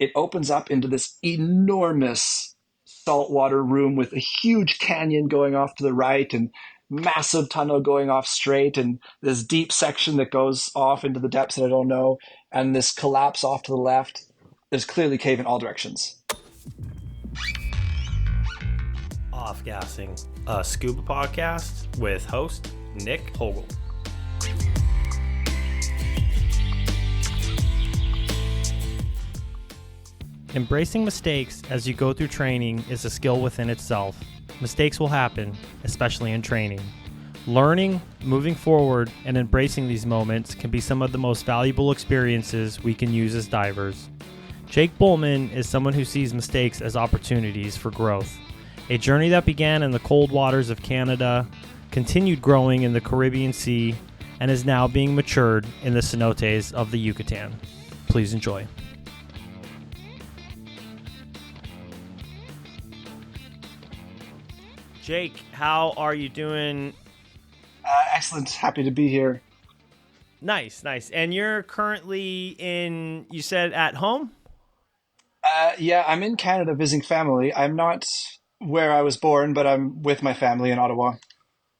it opens up into this enormous saltwater room with a huge canyon going off to the right and massive tunnel going off straight and this deep section that goes off into the depths that I don't know and this collapse off to the left. There's clearly cave in all directions. Off Gassing, a scuba podcast with host Nick Hogel. Embracing mistakes as you go through training is a skill within itself. Mistakes will happen, especially in training. Learning, moving forward, and embracing these moments can be some of the most valuable experiences we can use as divers. Jake Bulman is someone who sees mistakes as opportunities for growth. A journey that began in the cold waters of Canada, continued growing in the Caribbean Sea, and is now being matured in the cenotes of the Yucatan. Please enjoy. Jake, how are you doing? Excellent. Happy to be here. Nice. And you're currently you said at home? Yeah, I'm in Canada visiting family. I'm not where I was born, but I'm with my family in Ottawa.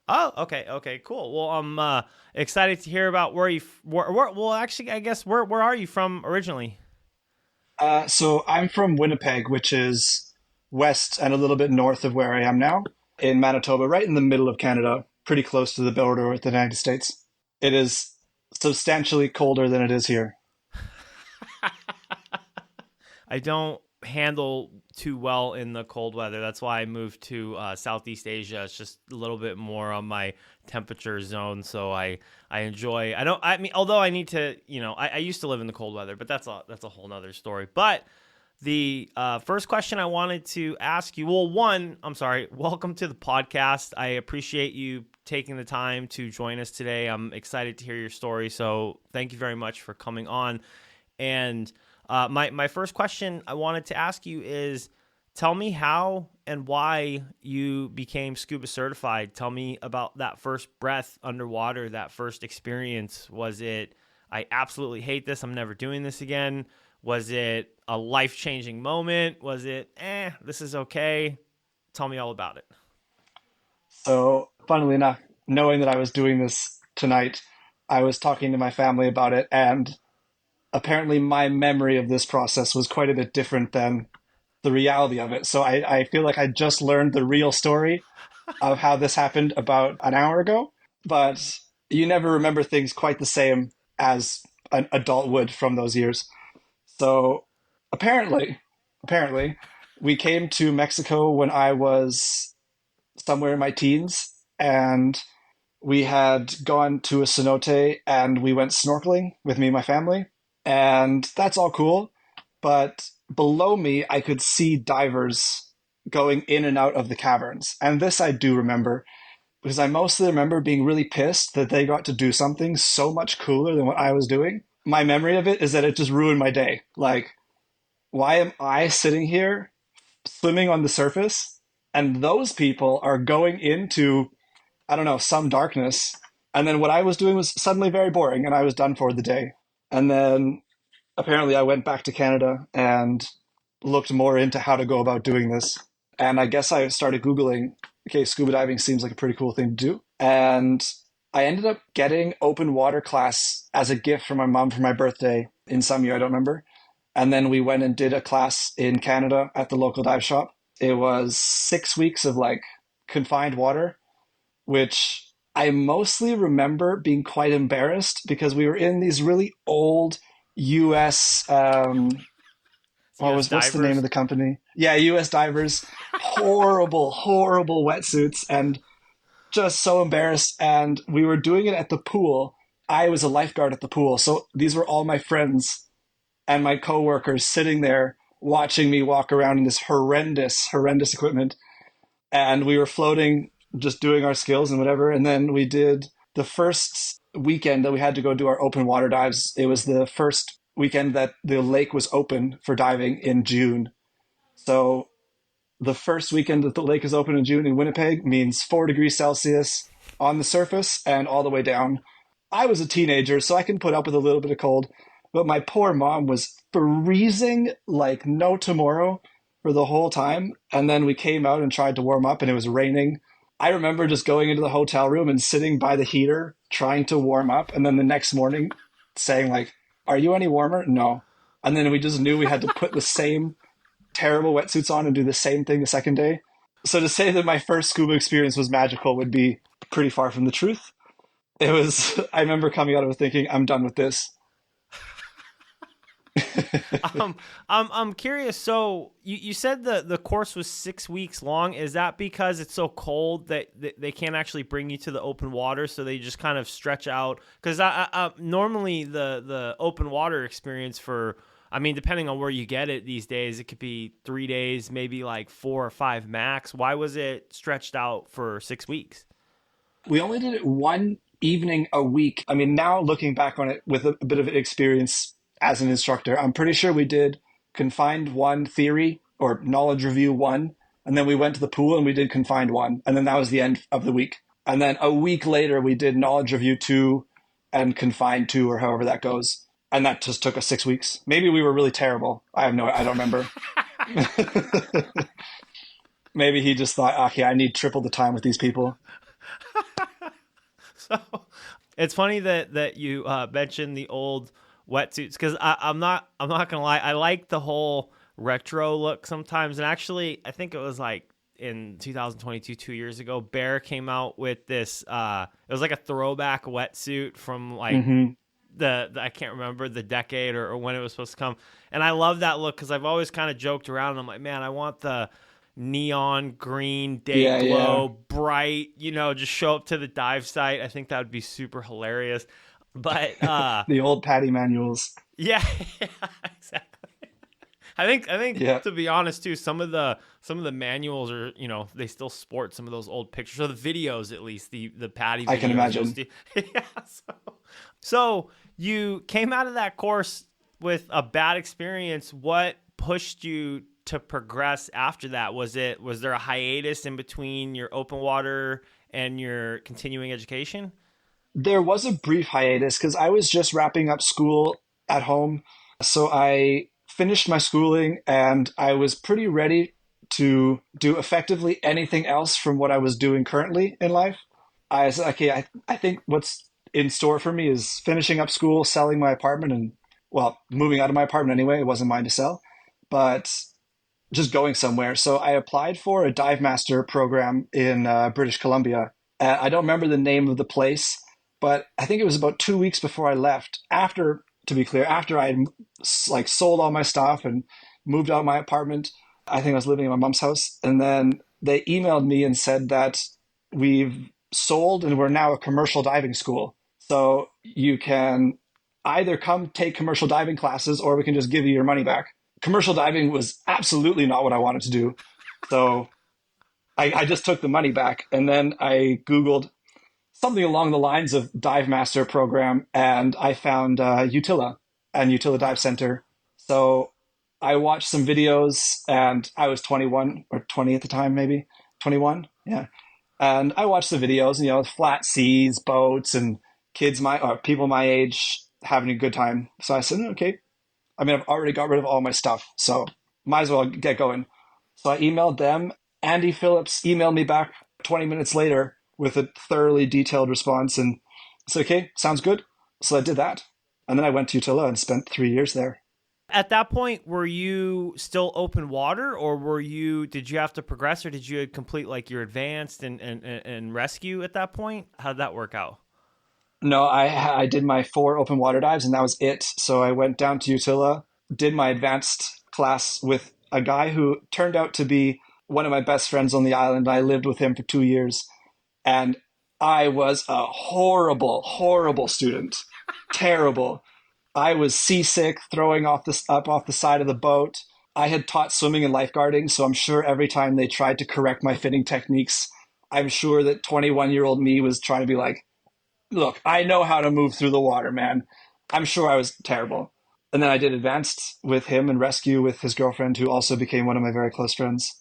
Oh, okay, cool. Well, I'm excited to hear about where you. Well, actually, I guess where are you from originally? So I'm from Winnipeg, which is west and a little bit north of where I am now, in Manitoba, right in the middle of Canada, pretty close to the border with the United States. It is substantially colder than it is here. I don't handle too well in the cold weather. That's why I moved to Southeast Asia. It's just a little bit more on my temperature zone, so I enjoy. Although I need to, I used to live in the cold weather, but that's a whole nother story. But the first question I wanted to ask you, welcome to the podcast. I appreciate you taking the time to join us today. I'm excited to hear your story, so thank you very much for coming on. And my first question I wanted to ask you is, tell me how and why you became scuba certified. Tell me about that first breath underwater, that first experience. Was it, I absolutely hate this, I'm never doing this again? Was it a life-changing moment? Was it, this is okay? Tell me all about it. So, funnily enough, knowing that I was doing this tonight, I was talking to my family about it, and apparently my memory of this process was quite a bit different than the reality of it. So I feel like I just learned the real story of how this happened about an hour ago, but you never remember things quite the same as an adult would from those years. So apparently, we came to Mexico when I was somewhere in my teens, and we had gone to a cenote and we went snorkeling with me and my family. And that's all cool. But below me, I could see divers going in and out of the caverns. And this I do remember, because I mostly remember being really pissed that they got to do something so much cooler than what I was doing. My memory of it is that it just ruined my day. Like, why am I sitting here swimming on the surface and those people are going into, I don't know, some darkness? And then what I was doing was suddenly very boring and I was done for the day. And then apparently I went back to Canada and looked more into how to go about doing this. And I guess I started Googling, okay, scuba diving seems like a pretty cool thing to do. And I ended up getting open water class as a gift from my mom for my birthday in some year, I don't remember. And then we went and did a class in Canada at the local dive shop. It was 6 weeks of like confined water, which I mostly remember being quite embarrassed because we were in these really old US, what's the name of the company? Yeah, US divers, horrible wetsuits, and just so embarrassed. And we were doing it at the pool. I was a lifeguard at the pool. So these were all my friends and my coworkers sitting there watching me walk around in this horrendous equipment. And we were floating, just doing our skills and whatever. And then we did the first weekend that we had to go do our open water dives. It was the first weekend that the lake was open for diving in June. So the first weekend that the lake is open in June in Winnipeg means 4 degrees Celsius on the surface and all the way down. I was a teenager, so I can put up with a little bit of cold, But my poor mom was freezing like no tomorrow for the whole time. And then we came out and tried to warm up, and it was raining. I remember just going into the hotel room and sitting by the heater trying to warm up. And then the next morning saying, like, are you any warmer? No. And then we just knew we had to put the same terrible wetsuits on and do the same thing the second day. So to say that my first scuba experience was magical would be pretty far from the truth. It was, I remember coming out of it thinking, I'm done with this. Um, I'm curious. So you said the course was 6 weeks long. Is that because it's so cold that they can't actually bring you to the open water, so they just kind of stretch out? Because normally the open water experience for, I mean, depending on where you get it these days, it could be 3 days, maybe like 4 or 5 max. Why was it stretched out for 6 weeks? We only did it one evening a week. I mean, now looking back on it with a bit of experience as an instructor, I'm pretty sure we did confined one theory or knowledge review one. And then we went to the pool and we did confined one. And then that was the end of the week. And then a week later, we did knowledge review two and confined two, or however that goes. And that just took us 6 weeks. Maybe we were really terrible. I don't remember. Maybe he just thought, okay, I need triple the time with these people. So it's funny that you mentioned the old wetsuits, because I'm not gonna lie, I like the whole retro look sometimes. And actually, I think it was like in 2022, 2 years ago, Bear came out with this. It was like a throwback wetsuit from like Hmm. the I can't remember the decade or when it was supposed to come. And I love that look because I've always kind of joked around. And I'm like, man, I want the neon green day Yeah, yeah. glow, bright, just show up to the dive site. I think that would be super hilarious. But The old Patty manuals. yeah, yeah, exactly. I think Yeah, to be honest too, some of the manuals are, they still sport some of those old pictures, or the videos at least, the Patty I can videos you'll imagine. see. Yeah, so you came out of that course with a bad experience. What pushed you to progress after that? Was there a hiatus in between your open water and your continuing education? There was a brief hiatus because I was just wrapping up school at home. So I finished my schooling and I was pretty ready to do effectively anything else from what I was doing currently in life. I said, okay, I think what's in store for me is finishing up school, selling my apartment, and, well, moving out of my apartment anyway. It wasn't mine to sell, but just going somewhere. So I applied for a dive master program in British Columbia. I don't remember the name of the place, but I think it was about 2 weeks before I left. After, to be clear, after I had like sold all my stuff and moved out of my apartment, I think I was living in my mom's house, and then they emailed me and said that we've sold and we're now a commercial diving school. So you can either come take commercial diving classes, or we can just give you your money back. Commercial diving was absolutely not what I wanted to do. So I just took the money back, and then I Googled something along the lines of Dive Master program, and I found Utila and Utila Dive Center. So I watched some videos, and I was 21 or 20 at the time, maybe 21. Yeah. And I watched the videos, and, flat seas, boats, and kids or people my age having a good time. So I said, okay, I mean, I've already got rid of all my stuff, so might as well get going. So I emailed them. Andy Phillips emailed me back 20 minutes later with a thoroughly detailed response, and I said, okay, sounds good. So I did that. And then I went to Utila and spent 3 years there. At that point, were you still open water, or did you have to progress, or did you complete like your advanced and rescue at that point? How'd that work out? No, I did my 4 open water dives, and that was it. So I went down to Utila, did my advanced class with a guy who turned out to be one of my best friends on the island. I lived with him for 2 years, and I was a horrible, horrible student. Terrible. I was seasick, throwing up off the side of the boat. I had taught swimming and lifeguarding, so I'm sure every time they tried to correct my fitting techniques, I'm sure that 21-year-old me was trying to be like, look, I know how to move through the water, man. I'm sure I was terrible. And then I did advanced with him and rescue with his girlfriend, who also became one of my very close friends.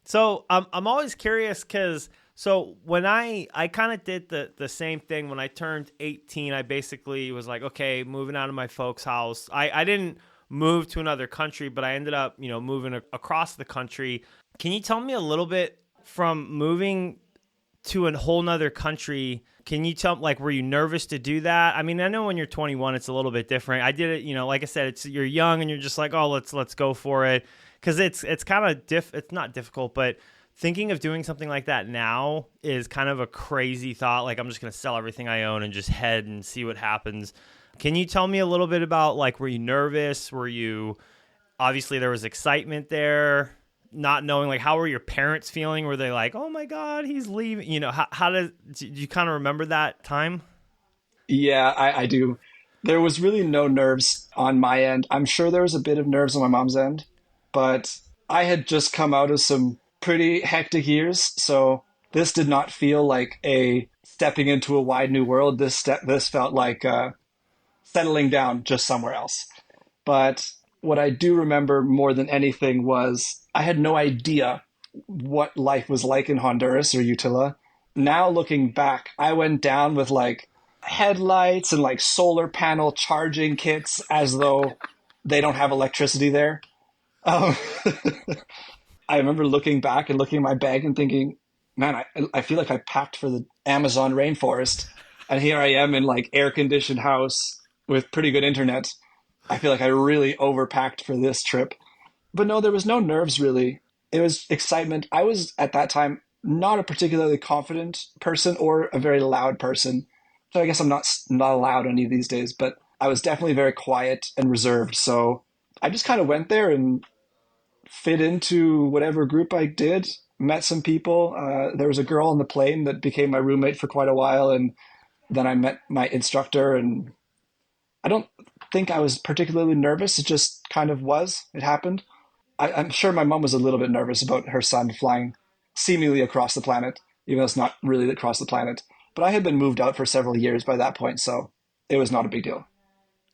So I'm always curious because So when I kind of did the same thing when I turned 18, I basically was like, okay, moving out of my folks' house. I didn't move to another country, but I ended up, moving across the country. Can you tell me a little bit from moving to a whole nother country? Can you tell, like, were you nervous to do that? I mean, I know when you're 21 it's a little bit different. I did it, like I said, it's, you're young and you're just like, oh, let's go for it, because it's kind of it's not difficult, but thinking of doing something like that now is kind of a crazy thought. Like, I'm just going to sell everything I own and just head and see what happens. Can you tell me a little bit about, like, were you nervous? Were you, obviously there was excitement there, not knowing, like, how were your parents feeling? Were they like, oh my God, he's leaving? How do you kind of remember that time? Yeah, I do. There was really no nerves on my end. I'm sure there was a bit of nerves on my mom's end, but I had just come out of some pretty hectic years, so this did not feel like a stepping into a wide new world. This felt like settling down just somewhere else. But what I do remember more than anything was I had no idea what life was like in Honduras or Utila. Now looking back, I went down with like headlights and like solar panel charging kits as though they don't have electricity there. Um, I remember looking back and looking at my bag and thinking, man, I feel like I packed for the Amazon rainforest. And here I am in like air conditioned house with pretty good internet. I feel like I really overpacked for this trip. But no, there was no nerves really. It was excitement. I was at that time not a particularly confident person or a very loud person. So I guess I'm not allowed any of these days, but I was definitely very quiet and reserved. So I just kind of went there and fit into whatever group I did. Met some people. There was a girl on the plane that became my roommate for quite a while, and then I met my instructor. And I don't think I was particularly nervous. It just kind of was. It happened. I'm sure my mom was a little bit nervous about her son flying seemingly across the planet, even though it's not really across the planet. But I had been moved out for several years by that point, so it was not a big deal.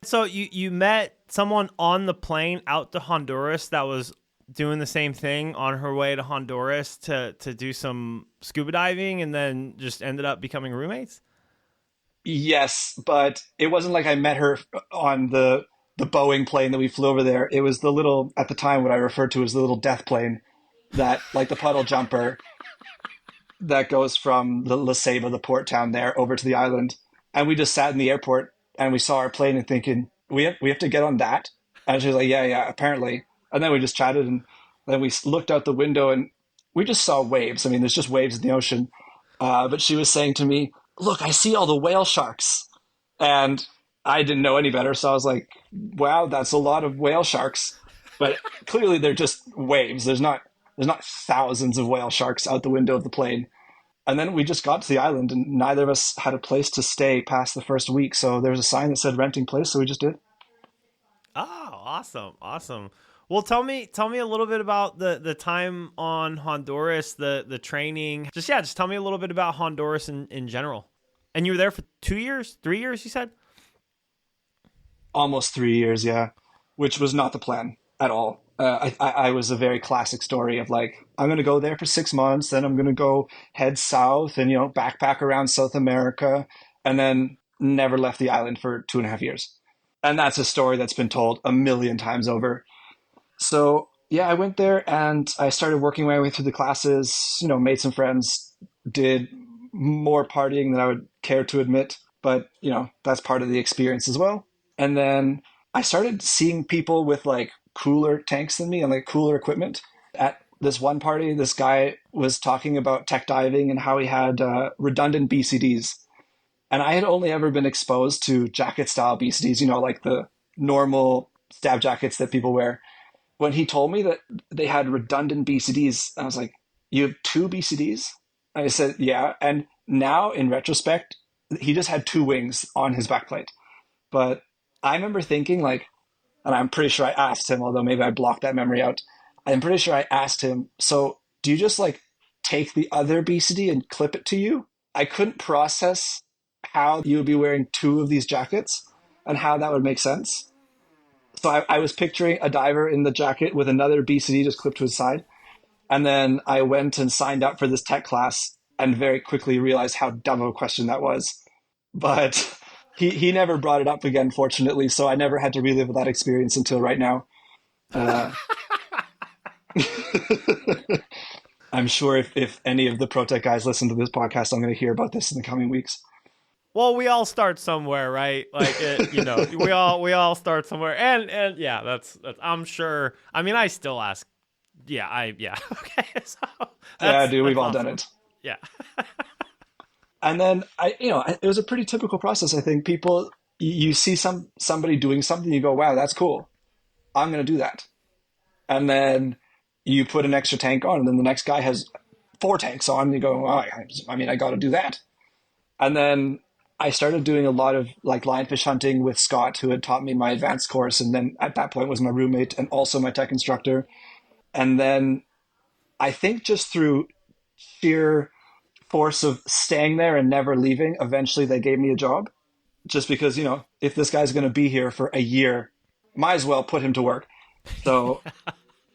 So you met someone on the plane out to Honduras that was doing the same thing on her way to Honduras to do some scuba diving, and then just ended up becoming roommates? Yes, but it wasn't like I met her on the Boeing plane that we flew over there. It was the little, at the time, what I referred to as the little death plane that, like the puddle jumper, that goes from the La Ceiba, the port town there, over to the island. And we just sat in the airport and we saw our plane and thinking, we have to get on that. And she was like, yeah, yeah, apparently. And then we just chatted and then we looked out the window and we just saw waves. I mean, there's just waves in the ocean. But she was saying to me, look, I see all the whale sharks. And I didn't know any better. So I was like, wow, that's a lot of whale sharks. But clearly they're just waves. There's not thousands of whale sharks out the window of the plane. And then we just got to the island and neither of us had a place to stay past the first week. So there was a sign that said renting place. So we just did. Oh, awesome, awesome. Well, tell me a little bit about the time on Honduras, the training. Just tell me a little bit about Honduras in general. And you were there for 2 years, 3 years, you said? Almost 3 years, yeah, which was not the plan at all. I was a very classic story of like, I'm going to go there for 6 months, then I'm going to go head south and, backpack around South America, and then never left the island for 2.5 years. And that's a story that's been told a million times over. So yeah, I went there and I started working my way through the classes, made some friends, did more partying than I would care to admit, but that's part of the experience as well. And then I started seeing people with like cooler tanks than me and like cooler equipment. At this one party, this guy was talking about tech diving and how he had redundant BCDs. And I had only ever been exposed to jacket style BCDs, like the normal stab jackets that people wear. When he told me that they had redundant BCDs, I was like, you have two BCDs? I said, yeah. And now in retrospect, he just had two wings on his backplate. But I remember thinking like, and I'm pretty sure I asked him, although maybe I blocked that memory out. I'm pretty sure I asked him, so do you just like take the other BCD and clip it to you? I couldn't process how you would be wearing two of these jackets and how that would make sense. So I was picturing a diver in the jacket with another BCD just clipped to his side. And then I went and signed up for this tech class. and very quickly realized how dumb of a question that was. But he never brought it up again, fortunately. So I never had to relive that experience until right now. Uh, I'm sure if any of the ProTech guys listen to this podcast, I'm going to hear about this in the coming weeks. Well, we all start somewhere, right? Like we all start somewhere, and yeah, that's. I'm sure. I mean, I still ask. Yeah. Okay, so Yeah, that's dude, we've that's all done awesome. it. Yeah. And then it was a pretty typical process. I think people, you see somebody doing something, you go, wow, that's cool. I'm going to do that. And then you put an extra tank on, and then the next guy has four tanks on, and you go, oh, I mean, I got to do that. And then I started doing a lot of like lionfish hunting with Scott, who had taught me my advanced course, and then at that point was my roommate and also my tech instructor. And then I think just through sheer force of staying there and never leaving, eventually they gave me a job. Just because, if this guy's going to be here for a year, might as well put him to work. So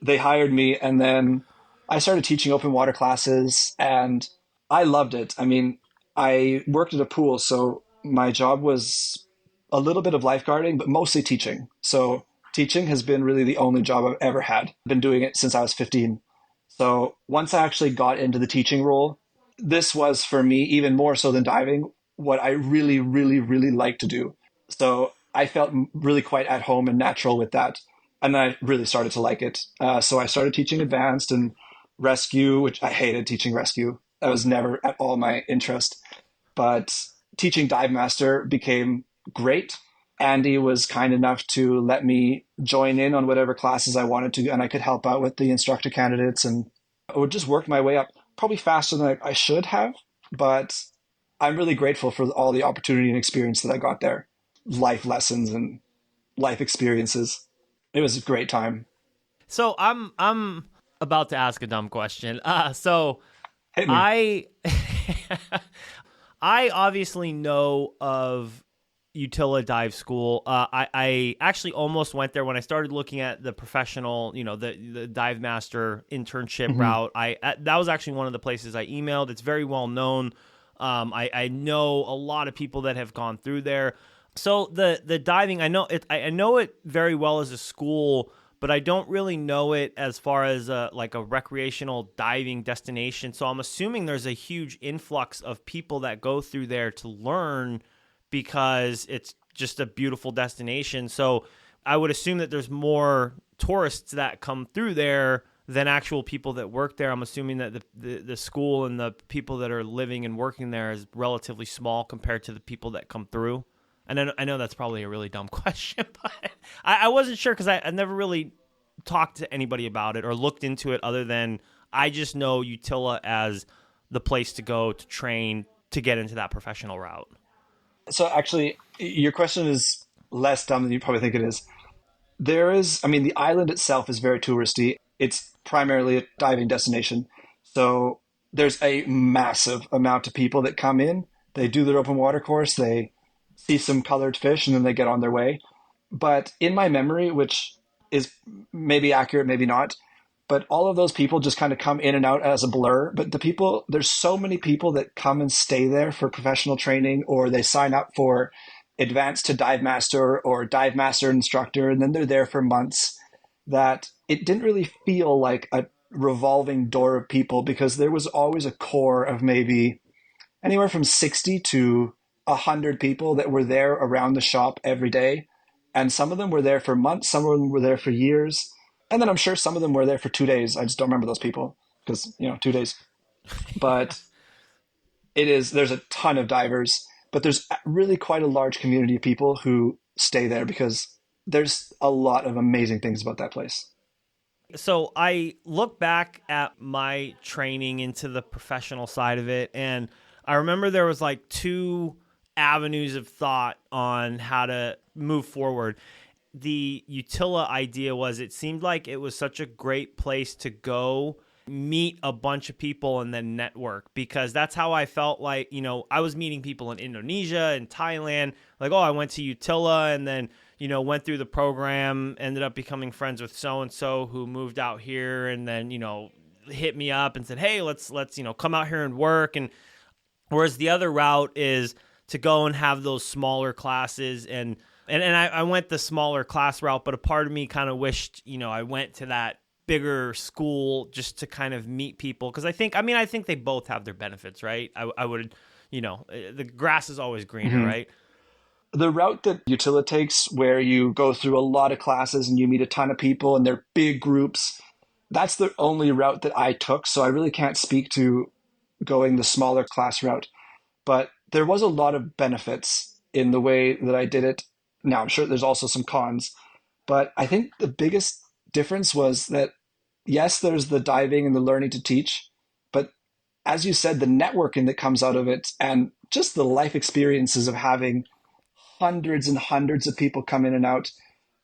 they hired me, and then I started teaching open water classes, and I loved it. I mean, I worked at a pool, so my job was a little bit of lifeguarding, but mostly teaching. So teaching has been really the only job I've ever had. I've been doing it since I was 15. So once I actually got into the teaching role, this was for me, even more so than diving, what I really, really, really like to do. So I felt really quite at home and natural with that. And I really started to like it. So I started teaching advanced and rescue, which I hated teaching rescue. That was never at all my interest. But teaching dive master became great. Andy was kind enough to let me join in on whatever classes I wanted to, and I could help out with the instructor candidates, and I would just work my way up, probably faster than I should have. But I'm really grateful for all the opportunity and experience that I got there, life lessons and life experiences. It was a great time. So I'm about to ask a dumb question. So Hit me. I I obviously know of Utila Dive School. I actually almost went there when I started looking at the professional, the dive master internship Mm-hmm. route. That was actually one of the places I emailed. It's very well known. I know a lot of people that have gone through there. So the diving, I know it very well as a school, but I don't really know it as far as like a recreational diving destination. So I'm assuming there's a huge influx of people that go through there to learn because it's just a beautiful destination. So I would assume that there's more tourists that come through there than actual people that work there. I'm assuming that the school and the people that are living and working there is relatively small compared to the people that come through. And I know that's probably a really dumb question, but I wasn't sure because I never really talked to anybody about it or looked into it other than I just know Utila as the place to go to train to get into that professional route. So actually, your question is less dumb than you probably think it is. There is, I mean, the island itself is very touristy. It's primarily a diving destination. So there's a massive amount of people that come in. They do their open water course, they see some colored fish, and then they get on their way. But in my memory, which is maybe accurate, maybe not, but all of those people just kind of come in and out as a blur. But there's so many people that come and stay there for professional training, or they sign up for advanced to dive master or dive master instructor, and then they're there for months, that it didn't really feel like a revolving door of people because there was always a core of maybe anywhere from 60 to 100 people that were there around the shop every day. And some of them were there for months, some of them were there for years. And then I'm sure some of them were there for 2 days. I just don't remember those people because, 2 days. But there's a ton of divers, but there's really quite a large community of people who stay there because there's a lot of amazing things about that place. So I look back at my training into the professional side of it, and I remember there was like two avenues of thought on how to move forward. The Utila idea was it seemed like it was such a great place to go meet a bunch of people and then network, because that's how I felt like, I was meeting people in Indonesia and Thailand, like, oh, I went to Utila and then, went through the program, ended up becoming friends with so-and-so who moved out here. And then, hit me up and said, "Hey, let's come out here and work." And whereas the other route is to go and have those smaller classes, and I went the smaller class route, but a part of me kind of wished, I went to that bigger school just to kind of meet people. Because I think they both have their benefits, right? I would, the grass is always greener, Mm-hmm. right? The route that Utila takes, where you go through a lot of classes and you meet a ton of people and they're big groups, that's the only route that I took. So I really can't speak to going the smaller class route. But there was a lot of benefits in the way that I did it. Now, I'm sure there's also some cons, but I think the biggest difference was that, yes, there's the diving and the learning to teach, but as you said, the networking that comes out of it and just the life experiences of having hundreds and hundreds of people come in and out.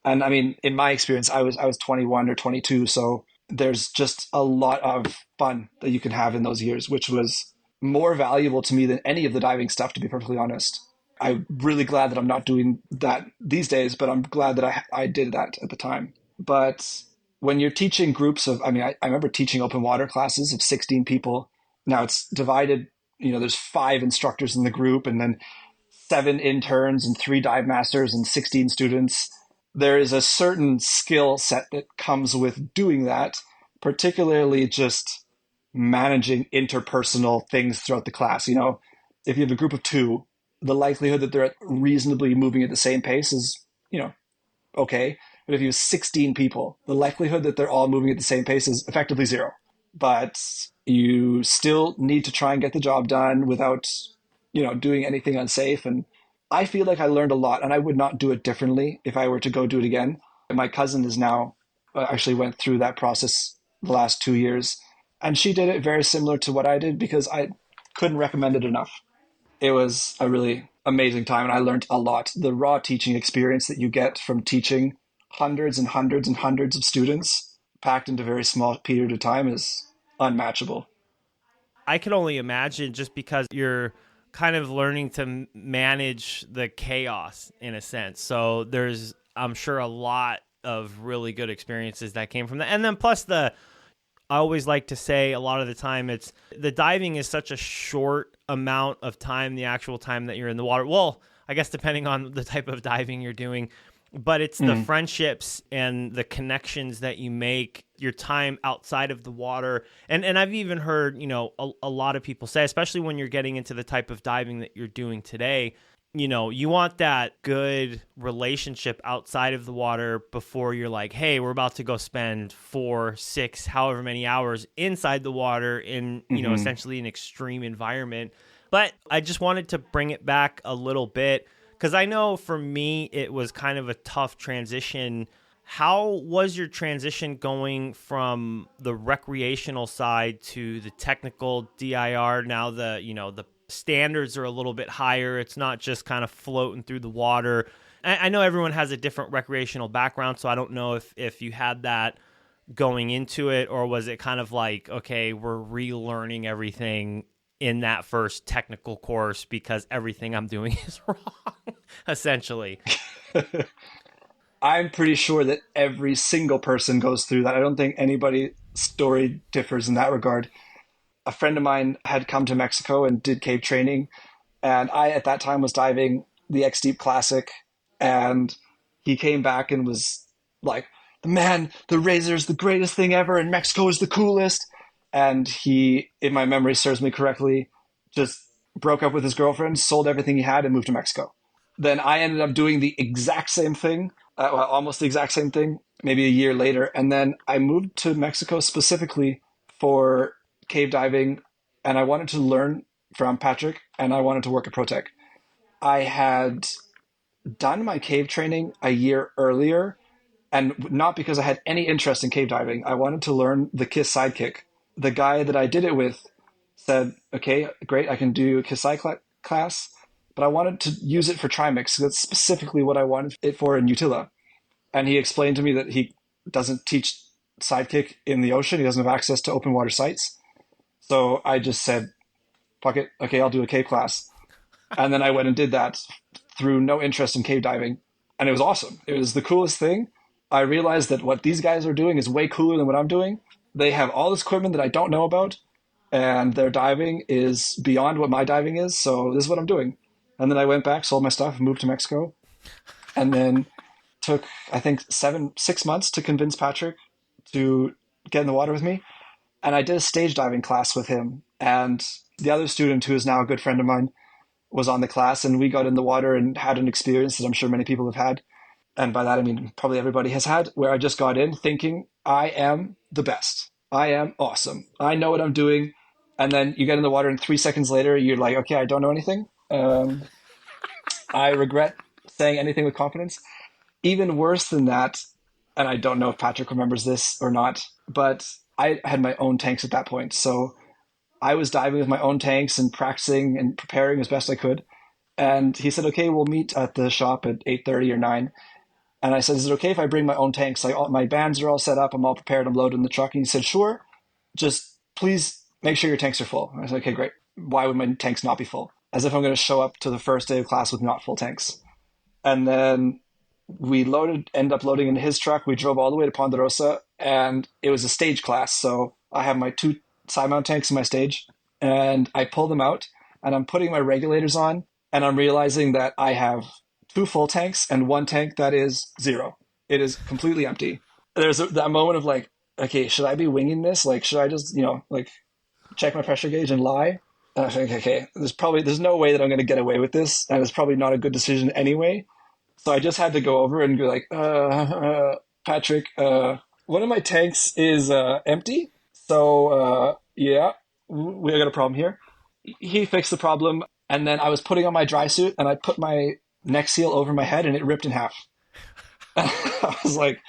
And I mean, in my experience, I was 21 or 22, so there's just a lot of fun that you can have in those years, which was more valuable to me than any of the diving stuff, to be perfectly honest. I'm really glad that I'm not doing that these days, but I'm glad that I did that at the time. But when you're teaching groups of, I mean, I remember teaching open water classes of 16 people. Now it's divided, there's 5 instructors in the group, and then 7 interns and 3 dive masters and 16 students. There is a certain skill set that comes with doing that, particularly just managing interpersonal things throughout the class. If you have a group of 2, the likelihood that they're reasonably moving at the same pace is, okay. But if you have 16 people, the likelihood that they're all moving at the same pace is effectively 0. But you still need to try and get the job done without, doing anything unsafe. And I feel like I learned a lot, and I would not do it differently if I were to go do it again. My cousin is now actually went through that process the last 2 years, and she did it very similar to what I did because I couldn't recommend it enough. It was a really amazing time, and I learned a lot. The raw teaching experience that you get from teaching hundreds and hundreds and hundreds of students packed into a very small period of time is unmatchable. I can only imagine, just because you're kind of learning to manage the chaos in a sense. So there's, I'm sure, a lot of really good experiences that came from that. And then plus I always like to say, a lot of the time, it's the diving is such a short amount of time, the actual time that you're in the water. Well, I guess depending on the type of diving you're doing, but it's the friendships and the connections that you make, your time outside of the water. And I've even heard, a lot of people say, especially when you're getting into the type of diving that you're doing today, you want that good relationship outside of the water before you're like, hey, we're about to go spend 4, 6, however many hours inside the water in, essentially an extreme environment. But I just wanted to bring it back a little bit, because I know for me, it was kind of a tough transition. How was your transition going from the recreational side to the technical DIR? Now the standards are a little bit higher. It's not just kind of floating through the water. I know everyone has a different recreational background, so I don't know if you had that going into it, or was it kind of like, okay, we're relearning everything in that first technical course because everything I'm doing is wrong, essentially. I'm pretty sure that every single person goes through that. I don't think anybody's story differs in that regard. A friend of mine had come to Mexico and did cave training, and I at that time was diving the X Deep Classic, and he came back and was like, "Man, the Razor is the greatest thing ever, and Mexico is the coolest." And he, if my memory serves me correctly, just broke up with his girlfriend, sold everything he had, and moved to Mexico. Then I ended up doing the exact same thing, well, almost the exact same thing, maybe a year later. And then I moved to Mexico specifically for cave diving, and I wanted to learn from Patrick, and I wanted to work at ProTech. I had done my cave training a year earlier, and not because I had any interest in cave diving. I wanted to learn the Kiss sidekick. The guy that I did it with said, "Okay, great, I can do a Kiss side class, but I wanted to use it for trimix. That's specifically what I wanted it for in Utila." And he explained to me that he doesn't teach sidekick in the ocean. He doesn't have access to open water sites. So I just said, fuck it. Okay, I'll do a cave class. And then I went and did that through no interest in cave diving. And it was awesome. It was the coolest thing. I realized that what these guys are doing is way cooler than what I'm doing. they have all this equipment that I don't know about, and their diving is beyond what my diving is. So this is what I'm doing. And then I went back, sold my stuff, moved to Mexico, and then took, I think, 6 months to convince Patrick to get in the water with me. And I did a stage diving class with him. And the other student, who is now a good friend of mine, was on the class, and we got in the water and had an experience that I'm sure many people have had. And by that, I mean probably everybody has had, where I just got in thinking, I am the best. I am awesome. I know what I'm doing. And then you get in the water, and 3 seconds later, you're like, okay, I don't know anything. I regret saying anything with confidence. Even worse than that, and I don't know if Patrick remembers this or not, but I had my own tanks at that point. So I was diving with my own tanks and practicing and preparing as best I could. And he said, okay, we'll meet at the shop at 8:30 or 9. And I said, is it okay if I bring my own tanks? Like, all, my bands are all set up. I'm all prepared. I'm loaded in the truck. And he said, sure. Just please make sure your tanks are full. I said, okay, great. Why would my tanks not be full? As if I'm going to show up to the first day of class with not full tanks. And then we ended up loading into his truck. We drove all the way to Ponderosa, and it was a stage class. So I have my two side mount tanks in my stage, and I pull them out, and I'm putting my regulators on, and I'm realizing that I have two full tanks and one tank that is zero. It is completely empty. There's that moment of like, okay, should I be winging this? Like, should I just, like check my pressure gauge and lie? And I think, okay, there's no way that I'm going to get away with this, and it's probably not a good decision anyway. So I just had to go over and be like, Patrick, one of my tanks is empty. So yeah, we got a problem here. He fixed the problem, and then I was putting on my dry suit, and I put my neck seal over my head, and it ripped in half. I was like,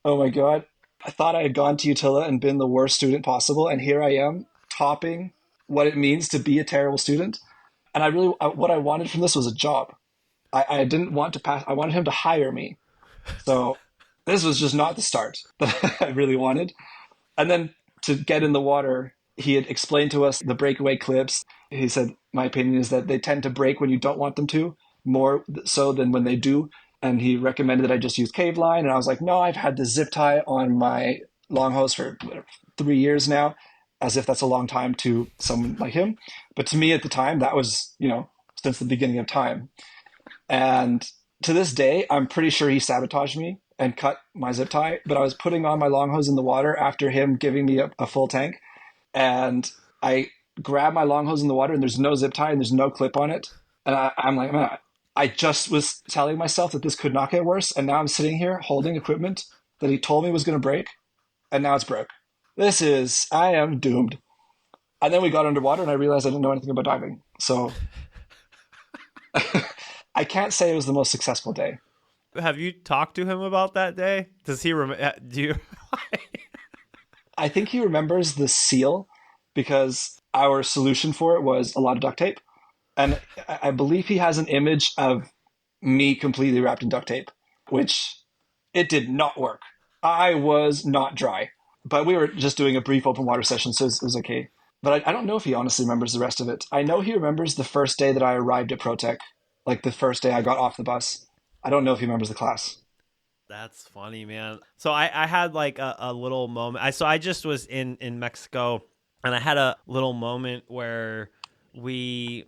oh my god! I thought I had gone to Utila and been the worst student possible, and here I am topping what it means to be a terrible student. And what I wanted from this was a job. I didn't want to pass. I wanted him to hire me. So this was just not the start that I really wanted. And then to get in the water, he had explained to us the breakaway clips. He said, my opinion is that they tend to break when you don't want them to, more so than when they do. And he recommended that I just use cave line. And I was like, no, I've had the zip tie on my long hose for 3 years now, as if that's a long time to someone like him. But to me at the time, that was, since the beginning of time. And to this day, I'm pretty sure he sabotaged me and cut my zip tie. But I was putting on my long hose in the water after him giving me a full tank. And I grab my long hose in the water, and there's no zip tie and there's no clip on it. And I'm like, man, I just was telling myself that this could not get worse. And now I'm sitting here holding equipment that he told me was going to break. And now it's broke. I am doomed. And then we got underwater, and I realized I didn't know anything about diving. So I can't say it was the most successful day. Have you talked to him about that day? Does he do you? I think he remembers the seal because our solution for it was a lot of duct tape. And I believe he has an image of me completely wrapped in duct tape, which it did not work. I was not dry, but we were just doing a brief open water session, so it was okay. But I don't know if he honestly remembers the rest of it. I know he remembers the first day that I arrived at ProTech, like the first day I got off the bus. I don't know if he remembers the class. That's funny, man. So I had like a little moment. I just was in Mexico, and I had a little moment where we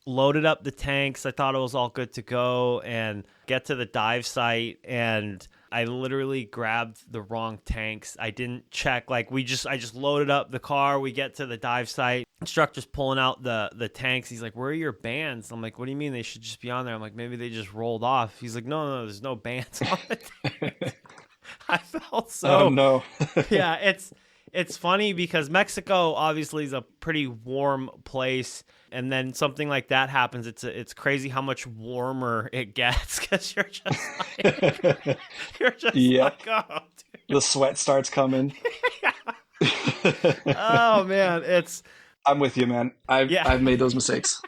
loaded up the tanks. I thought it was all good to go, and get to the dive site, and I literally grabbed the wrong tanks. I didn't check. Like I just loaded up the car. We get to the dive site. Instructor's pulling out the tanks. He's like, "Where are your bands?" I'm like, "What do you mean they should just be on there?" I'm like, "Maybe they just rolled off." He's like, "No, there's no bands on it." I felt so. Oh no. Yeah, it's funny because Mexico obviously is a pretty warm place, and then something like that happens. It's crazy how much warmer it gets because you're just Yep. like, oh, The sweat starts coming. dude. Oh man, it's I'm with you, man. I've yeah. I've made those mistakes.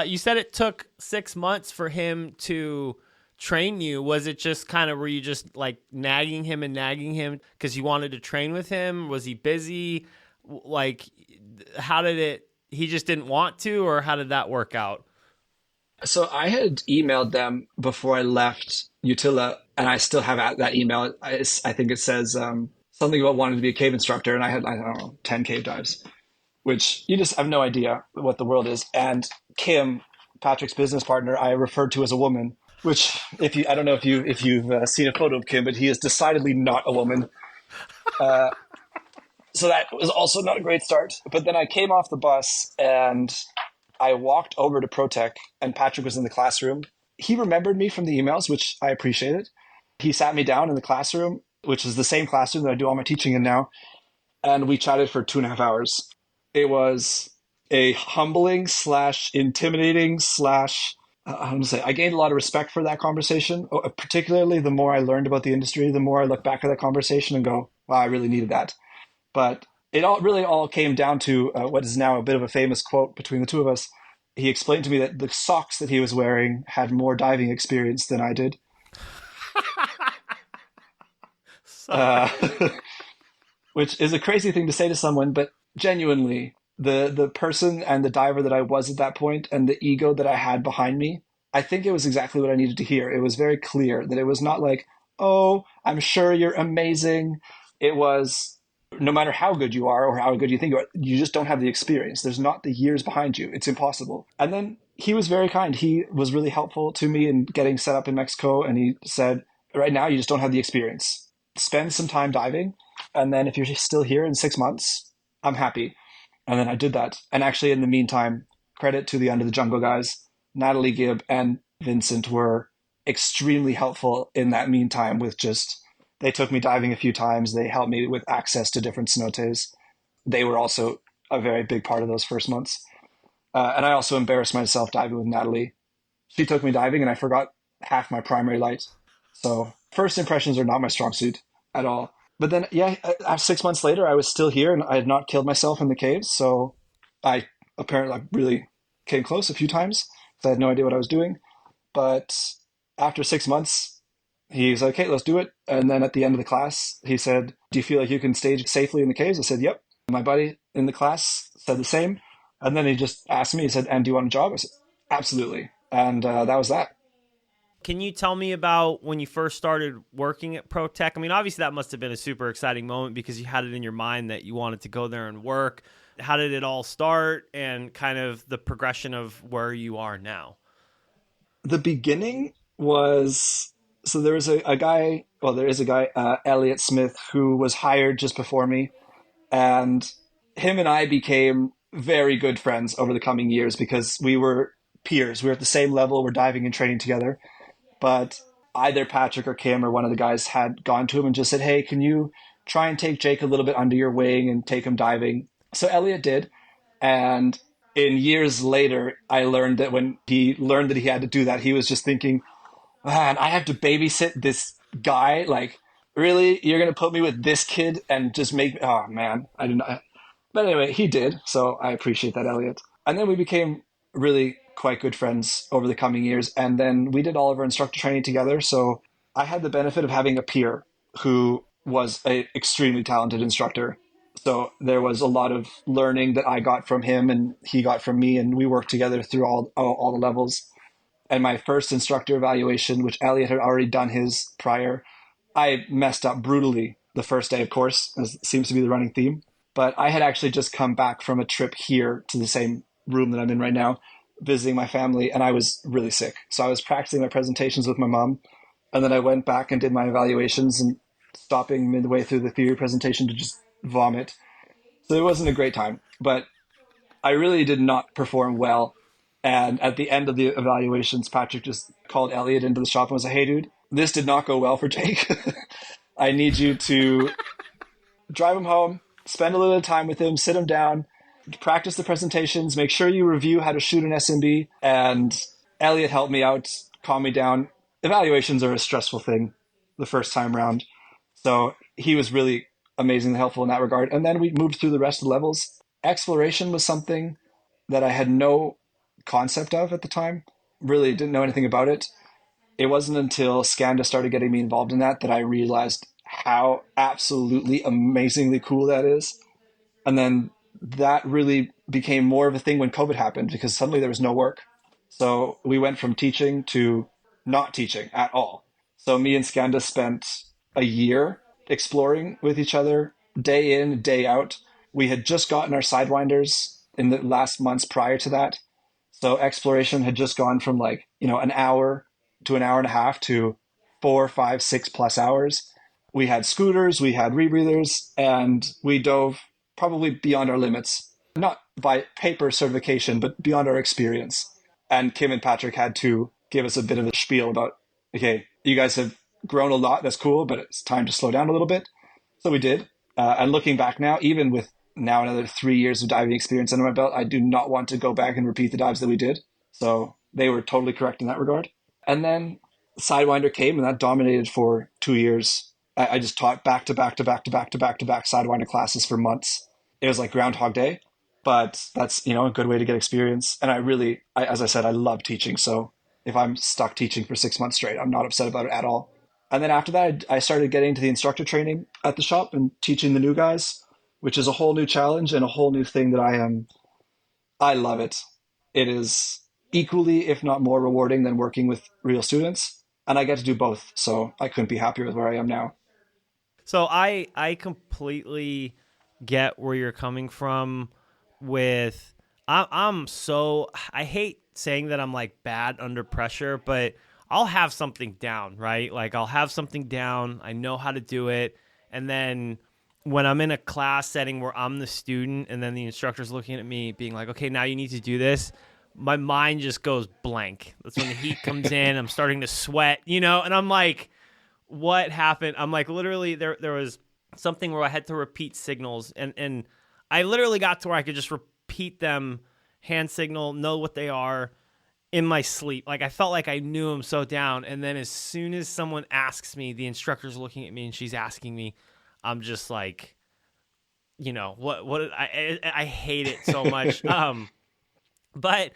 You said it took 6 months for him to train you. Was it just kind of, were you just like nagging him because you wanted to train with him? Was he busy? Like, how did it, he just didn't want to, or how did that work out? So I had emailed them before I left Utila, and I still have that email. I think it says something about wanting to be a cave instructor, and I had, I don't know, 10 cave dives, which you just have no idea what the world is. And Kim, Patrick's business partner, I referred to as a woman, which if you, I don't know if you've seen a photo of Kim, but he is decidedly not a woman. Uh, so that was also not a great start. But then I came off the bus and I walked over to ProTech, and Patrick was in the classroom. He remembered me from the emails, which I appreciated. He sat me down in the classroom, which is the same classroom that I do all my teaching in now, and we chatted for 2.5 hours. It was a humbling slash intimidating slash, I'm going to say, I gained a lot of respect for that conversation. Particularly the more I learned about the industry, the more I look back at that conversation and go, wow, I really needed that. But it all really all came down to what is now a bit of a famous quote between the two of us. He explained to me that the socks that he was wearing had more diving experience than I did. Uh, Sorry. which is a crazy thing to say to someone, but genuinely, the person and the diver that I was at that point and the ego that I had behind me, I think it was exactly what I needed to hear. It was very clear that it was not like, oh, I'm sure you're amazing. It was, no matter how good you are or how good you think you are, you just don't have the experience. There's not the years behind you. It's impossible. And then he was very kind. He was really helpful to me in getting set up in Mexico. And he said, right now, you just don't have the experience. Spend some time diving. And then if you're still here in 6 months, I'm happy. And then I did that. And actually, in the meantime, credit to the Under the Jungle guys. Natalie Gibb and Vincent were extremely helpful in that meantime with just, they took me diving a few times. They helped me with access to different cenotes. They were also a very big part of those first months. And I also embarrassed myself diving with Natalie. She took me diving and I forgot half my primary light. So first impressions are not my strong suit at all. But then, yeah, 6 months later, I was still here and I had not killed myself in the caves. So I apparently really came close a few times. So I had no idea what I was doing. But after 6 months, he's like, "Okay, let's do it." And then at the end of the class, he said, "Do you feel like you can stage safely in the caves?" I said, "Yep." My buddy in the class said the same. And then he just asked me, he said, "And do you want a job?" I said, "Absolutely." And that was that. Can you tell me about when you first started working at ProTech? I mean, obviously that must have been a super exciting moment because you had it in your mind that you wanted to go there and work. How did it all start and kind of the progression of where you are now? The beginning was, so there was a guy, well, there is a guy, Elliot Smith, who was hired just before me. And him and I became very good friends over the coming years because we were peers. We were at the same level. We're diving and training together. But either Patrick or Kim or one of the guys had gone to him and just said, "Hey, can you try and take Jake a little bit under your wing and take him diving?" So Elliot did. And in years later, I learned that when he learned that he had to do that, he was just thinking, man, I have to babysit this guy. Like, really? You're going to put me with this kid and just make, oh man, I didn't know. But anyway, he did. So I appreciate that, Elliot. And then we became really quite good friends over the coming years. And then we did all of our instructor training together. So I had the benefit of having a peer who was an extremely talented instructor. So there was a lot of learning that I got from him and he got from me. And we worked together through all the levels. And my first instructor evaluation, which Elliot had already done his prior, I messed up brutally the first day, of course, as seems to be the running theme. But I had actually just come back from a trip here to the same room that I'm in right now, visiting my family, and I was really sick. So I was practicing my presentations with my mom, and then I went back and did my evaluations and stopping midway through the theory presentation to just vomit. So it wasn't a great time, but I really did not perform well. And at the end of the evaluations, Patrick just called Elliot into the shop and was like, "Hey, dude, this did not go well for Jake. I need you to drive him home, spend a little time with him, sit him down, practice the presentations, make sure you review how to shoot an SMB." And Elliot helped me out, calm me down. Evaluations are a stressful thing the first time round. So he was really amazingly helpful in that regard. And then we moved through the rest of the levels. Exploration was something that I had no concept of at the time, really didn't know anything about it. It wasn't until Scanda started getting me involved in that that I realized how absolutely amazingly cool that is. And then that really became more of a thing when COVID happened because suddenly there was no work. So we went from teaching to not teaching at all. So me and Scanda spent a year exploring with each other day in, day out. We had just gotten our sidewinders in the last months prior to that. So exploration had just gone from like, an hour to an hour and a half to 4, 5, 6+ hours. We had scooters, we had rebreathers, and we dove probably beyond our limits. Not by paper certification, but beyond our experience. And Kim and Patrick had to give us a bit of a spiel about, okay, you guys have grown a lot. That's cool, but it's time to slow down a little bit. So we did. And looking back now, even with now another 3 years of diving experience under my belt, I do not want to go back and repeat the dives that we did. So they were totally correct in that regard. And then Sidewinder came, and that dominated for 2 years. I just taught back to back to back to back to back to back Sidewinder classes for months. It was like Groundhog Day, but that's a good way to get experience. And as I said, I love teaching. So if I'm stuck teaching for 6 months straight, I'm not upset about it at all. And then after that, I started getting to the instructor training at the shop and teaching the new guys, which is a whole new challenge and a whole new thing that I love it. It is equally, if not more rewarding than working with real students. And I get to do both. So I couldn't be happier with where I am now. So I completely get where you're coming from with I'm so I hate saying that I'm like bad under pressure, but I'll have something down, right? Like I'll have something down, I know how to do it, and then when I'm in a class setting where I'm the student and then the instructor's looking at me being like, "Okay, now you need to do this." My mind just goes blank. That's when the heat comes in, I'm starting to sweat, and I'm like, what happened? I'm like, literally there was something where I had to repeat signals, and I literally got to where I could just repeat them, hand signal, know what they are in my sleep. Like I felt like I knew them so down. And then as soon as someone asks me, the instructor's looking at me and she's asking me, I'm just like, what I hate it so much. But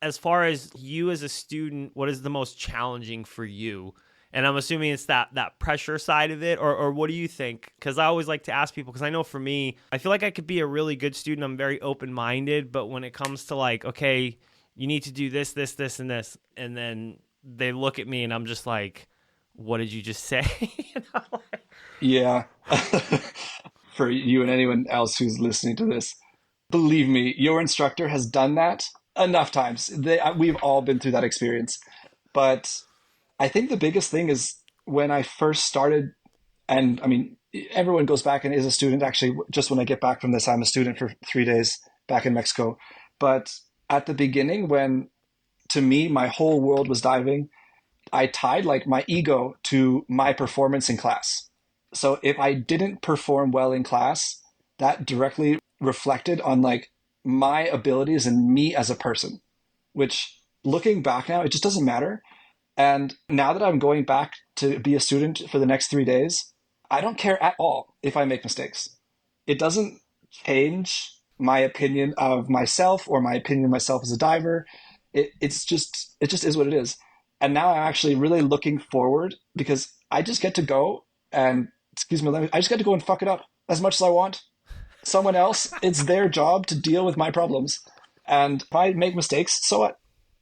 as far as you as a student, what is the most challenging for you? And I'm assuming it's that pressure side of it, or what do you think? Because I always like to ask people, because I know for me, I feel like I could be a really good student. I'm very open-minded, but when it comes to like, okay, you need to do this, this, this, and this, and then they look at me and I'm just like, what did you just say? Yeah. For you and anyone else who's listening to this, believe me, your instructor has done that enough times. We've all been through that experience. But I think the biggest thing is when I first started, and I mean, everyone goes back and is a student. Actually, just when I get back from this, I'm a student for 3 days back in Mexico. But at the beginning, when to me, my whole world was diving, I tied like my ego to my performance in class. So if I didn't perform well in class, that directly reflected on like my abilities and me as a person, which looking back now, it just doesn't matter. And now that I'm going back to be a student for the next 3 days, I don't care at all if I make mistakes. It doesn't change my opinion of myself or my opinion of myself as a diver. It just is what it is. And now I'm actually really looking forward because I just get to go and excuse me, I just get to go and fuck it up as much as I want. Someone else, it's their job to deal with my problems. And if I make mistakes, so what?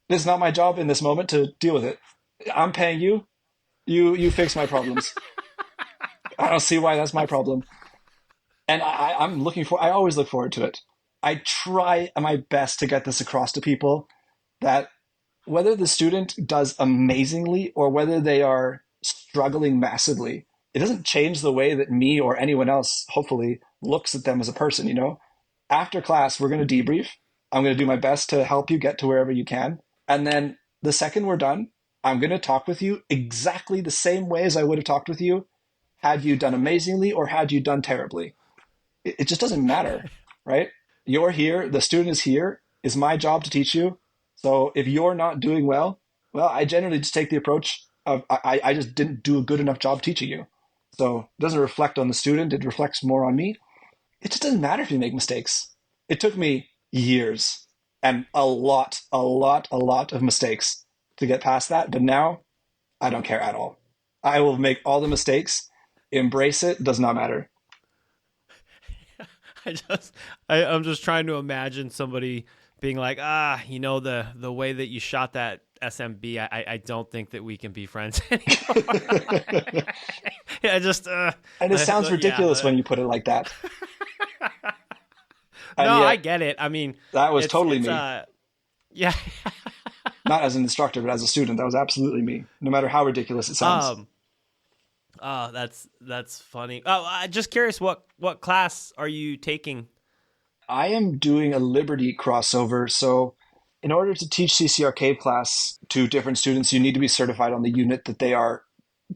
It's not my job in this moment to deal with it. I'm paying you. You fix my problems. I don't see why that's my problem. And I always look forward to it. I try my best to get this across to people that whether the student does amazingly or whether they are struggling massively, it doesn't change the way that me or anyone else, hopefully, looks at them as a person. After class, we're going to debrief. I'm going to do my best to help you get to wherever you can. And then the second we're done, I'm going to talk with you exactly the same way as I would have talked with you had you done amazingly or had you done terribly. It just doesn't matter, right? You're here, the student is here. It's my job to teach you. So if you're not doing well, I generally just take the approach of I just didn't do a good enough job teaching you. So it doesn't reflect on the student, it reflects more on me. It just doesn't matter if you make mistakes. It took me years and a lot of mistakes to get past that. But now I don't care at all. I will make all the mistakes, embrace it, does not matter. I'm just trying to imagine somebody being like, the way that you shot that SMB, I don't think that we can be friends anymore. Yeah, just And it sounds ridiculous yeah. when you put it like that. No, And I yet, get it. I mean, that was it's totally it's me. yeah. Not as an instructor, but as a student. That was absolutely me, no matter how ridiculous it sounds. um. Oh, that's funny. Oh, just curious, what class are you taking? I am doing a Liberty crossover. So, in order to teach CCR Cave class to different students, you need to be certified on the unit that they are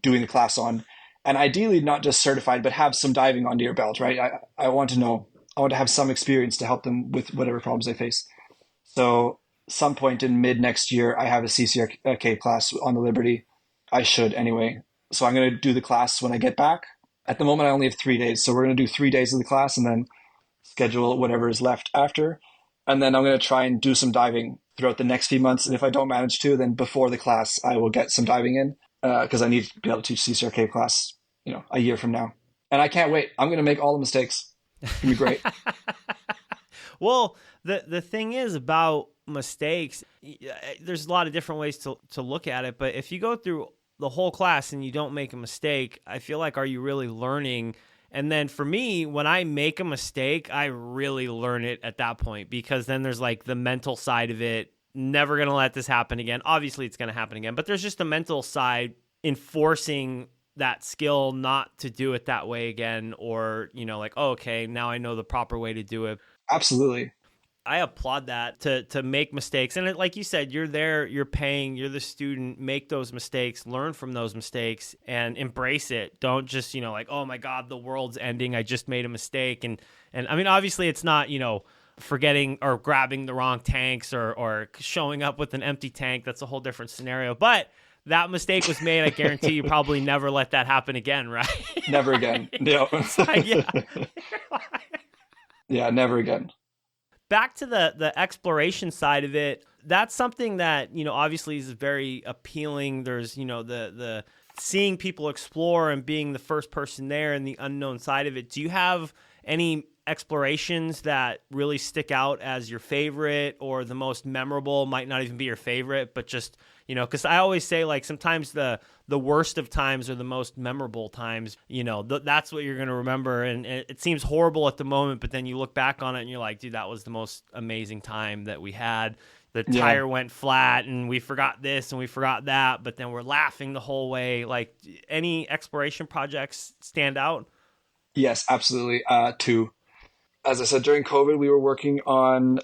doing the class on. And ideally, not just certified, but have some diving under your belt, right? I want to know, I want to have some experience to help them with whatever problems they face. So, some point in mid next year, I have a CCR Cave class on the Liberty. I should anyway. So, I'm going to do the class when I get back. At the moment, I only have 3 days. So, we're going to do 3 days of the class and then schedule whatever is left after. And then I'm going to try and do some diving throughout the next few months. And if I don't manage to, then before the class, I will get some diving in because I need to be able to teach CCRK class, a year from now. And I can't wait. I'm going to make all the mistakes. It's going to be great. Well, the thing is about mistakes, there's a lot of different ways to look at it, but if you go through the whole class and you don't make a mistake, I feel like, are you really learning? And then for me, when I make a mistake, I really learn it at that point, because then there's like the mental side of it. Never going to let this happen again. Obviously, it's going to happen again, but there's just the mental side enforcing that skill not to do it that way again, or, like, oh, okay, now I know the proper way to do it. Absolutely. I applaud that, to make mistakes. And like you said, you're there, you're paying, you're the student, make those mistakes, learn from those mistakes and embrace it. Don't just, like, oh my God, the world's ending, I just made a mistake. And I mean, obviously it's not, forgetting or grabbing the wrong tanks or showing up with an empty tank. That's a whole different scenario. But that mistake was made. I guarantee you probably never let that happen again, right? Never again. No. Like, yeah. Yeah, never again. Back to the exploration side of it, that's something that, obviously is very appealing. There's, the seeing people explore and being the first person there and the unknown side of it. Do you have any explorations that really stick out as your favorite, or the most memorable? Might not even be your favorite, but just, because I always say, like, sometimes the worst of times are the most memorable times. That's what you're going to remember. And it seems horrible at the moment, but then you look back on it and you're like, dude, that was the most amazing time that we had. The tire went flat and we forgot this and we forgot that, but then we're laughing the whole way. Like, any exploration projects stand out? Yes, absolutely. Two. As I said, during COVID, we were working on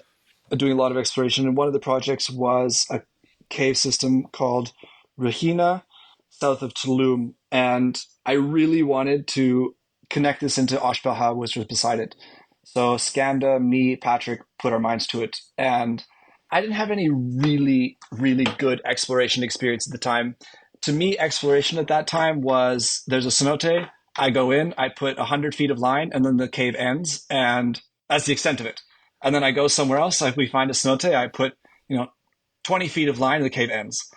doing a lot of exploration. And one of the projects was a cave system called Rahina, south of Tulum. And I really wanted to connect this into Oshpelha, which was beside it. So Skanda, me, Patrick put our minds to it. And I didn't have any really, really good exploration experience at the time. To me, exploration at that time was, there's a cenote. I go in, I put 100 feet of line, and then the cave ends, and that's the extent of it. And then I go somewhere else. If we find a cenote, I put, 20 feet of line, and the cave ends.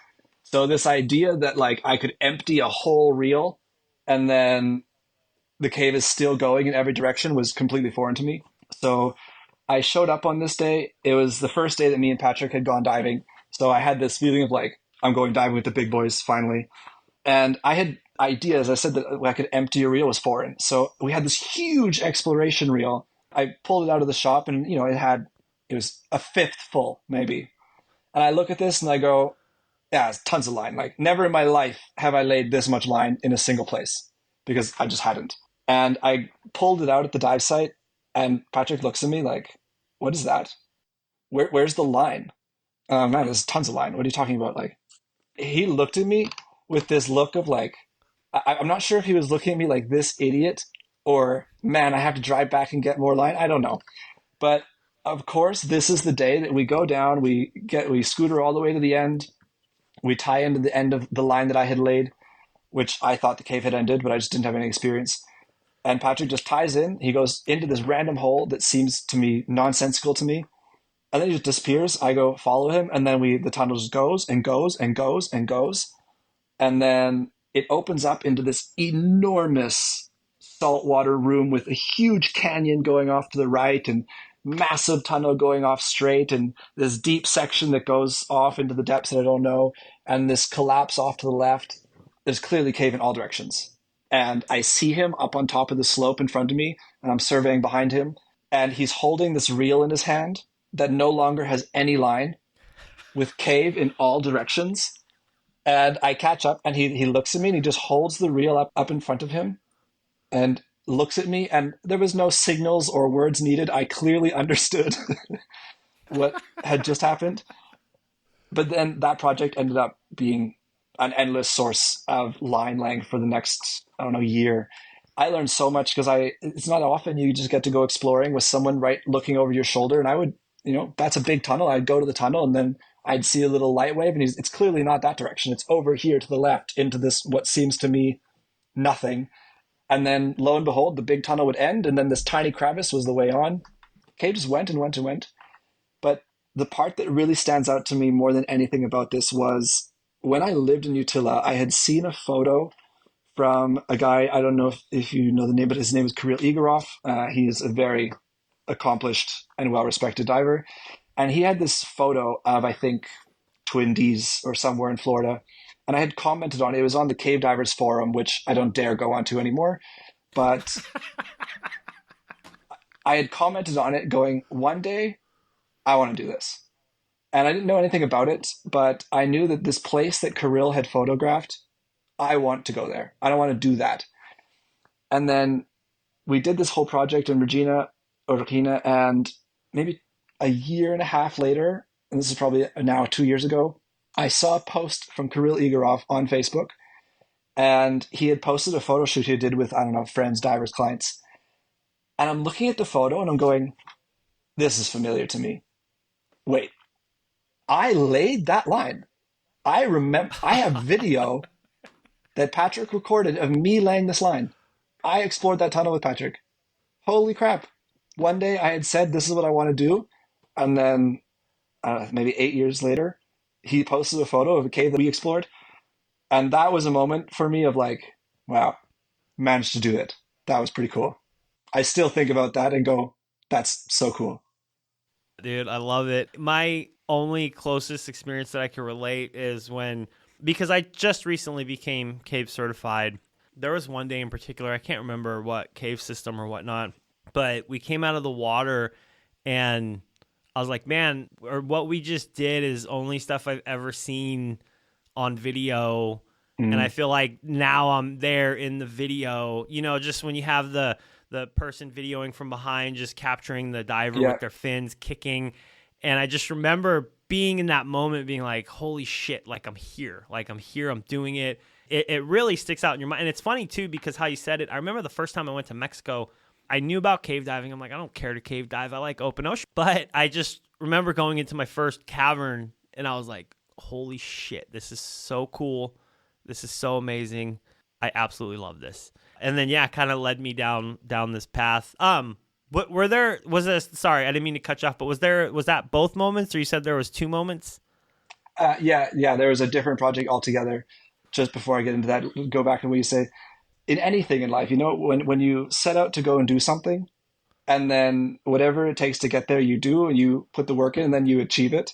So this idea that, like, I could empty a whole reel and then the cave is still going in every direction was completely foreign to me. So I showed up on this day. It was the first day that me and Patrick had gone diving. So I had this feeling of, like, I'm going diving with the big boys finally. And I had ideas. I said that I could empty a reel was foreign. So we had this huge exploration reel. I pulled it out of the shop and, it was a fifth full maybe. And I look at this and I go, yeah, it's tons of line. Like, never in my life have I laid this much line in a single place, because I just hadn't. And I pulled it out at the dive site and Patrick looks at me like, what is that? Where's the line? Man, there's tons of line. What are you talking about? Like, he looked at me with this look of, like, I'm not sure if he was looking at me like, this idiot, or, man, I have to drive back and get more line. I don't know. But of course, this is the day that we go down, we scooter all the way to the end. We tie into the end of the line that I had laid, which I thought the cave had ended, but I just didn't have any experience. And Patrick just ties in. He goes into this random hole that seems to me nonsensical to me. And then he just disappears. I go follow him. And then the tunnel just goes and goes and goes and goes. And then it opens up into this enormous saltwater room with a huge canyon going off to the right. And massive tunnel going off straight, and this deep section that goes off into the depths that I don't know, and this collapse off to the left. There's clearly cave in all directions. And I see him up on top of the slope in front of me, and I'm surveying behind him, and he's holding this reel in his hand that no longer has any line with cave in all directions. And I catch up, and he looks at me, and he just holds the reel up in front of him and looks at me. And there was no signals or words needed. I clearly understood what had just happened. But then that project ended up being an endless source of line length for the next, I don't know, year. I learned so much because it's not often you just get to go exploring with someone right looking over your shoulder. And I would, that's a big tunnel. I'd go to the tunnel, and then I'd see a little light wave, and it's clearly not that direction. It's over here to the left into this, what seems to me, nothing. And then lo and behold, the big tunnel would end, and then this tiny crevice was the way on. Cave just went and went and went. But the part that really stands out to me more than anything about this was when I lived in Utila, I had seen a photo from a guy, I don't know if you know the name, but his name is Kirill Igorov. He is a very accomplished and well-respected diver. And he had this photo of, I think, Twin Dees or somewhere in Florida. And I had commented on it. It was on the Cave Divers Forum, which I don't dare go onto anymore. But I had commented on it going, one day I want to do this. And I didn't know anything about it, but I knew that this place that Kirill had photographed, I want to go there. I don't want to do that. And then we did this whole project in Regina, and maybe a year and a half later, and this is probably now 2 years ago, I saw a post from Kirill Igorov on Facebook, and he had posted a photo shoot he did with, I don't know, friends, divers, clients. And I'm looking at the photo and I'm going, this is familiar to me. Wait, I laid that line. I remember, I have video that Patrick recorded of me laying this line. I explored that tunnel with Patrick. Holy crap. One day I had said, this is what I want to do. And then maybe 8 years later, he posted a photo of a cave that we explored. And that was a moment for me of like, wow, managed to do it. That was pretty cool. I still think about that and go, that's so cool. Dude, I love it. My only closest experience that I can relate is because I just recently became cave certified. There was one day in particular, I can't remember what cave system or whatnot, but we came out of the water and I was like, man, or what we just did is only stuff I've ever seen on video. And I feel like now I'm there in the video, just when you have the person videoing from behind, just capturing the diver with their fins kicking. And I just remember being in that moment being like, holy shit, I'm here, I'm doing it. It really sticks out in your mind. And it's funny too, because how you said it, I remember the first time I went to Mexico, I knew about cave diving. I'm like, I don't care to cave dive. I like open ocean. But I just remember going into my first cavern and I was like, holy shit, this is so cool. This is so amazing. I absolutely love this. And then, kind of led me down this path. What sorry, I didn't mean to cut you off, but was that both moments, or you said there was two moments? Yeah. There was a different project altogether. Just before I get into that, go back to what you say. In anything in life, when you set out to go and do something, and then whatever it takes to get there, you do, and you put the work in, and then you achieve it.